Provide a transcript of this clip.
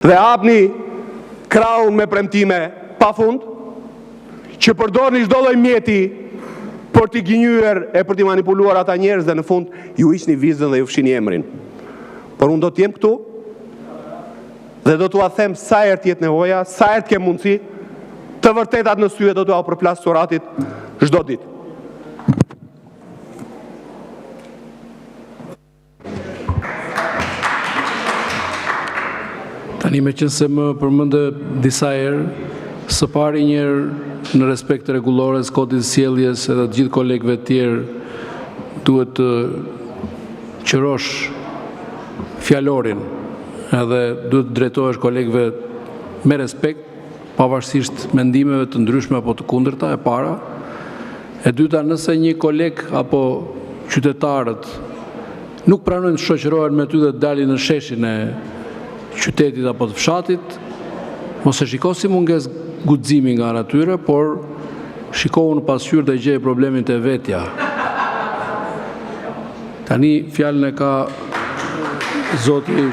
Dhe hapni kraun me premtime pa fund, që përdorni çdo lloj mjeti për t'i gënjyer e për t'i manipuluar ata njerëz dhe në fund ju hiqni vizën dhe ju fshini emrin. Por unë do t'jem këtu dhe do t'ua them sa herë t'jetë nevoja, sa herë t'kem mundësi, të vërtetat në sy do t'ua përplas Suratit çdo ditë. Tani me qenë se më përmendë disa herë, së pari njëherë në respekt të rregullores, kodit sjelljes edhe të gjithë kolegëve të tjerë duhet të qërosh fjalorin edhe duhet të drejtohesh kolegëve me respekt, pavarësisht mendimeve të ndryshme apo të kundërta, e para. E dyta, nëse një koleg apo qytetarët nuk pranojnë të shoqërohen me ty dhe të dalin në sheshin e qytetit apo të fshatit, mos e shiko si mungesë guximi nga ana tyre, por shikohu në pasqyrë dhe gjej problemin te vetja. Tani fjalën e ka zoti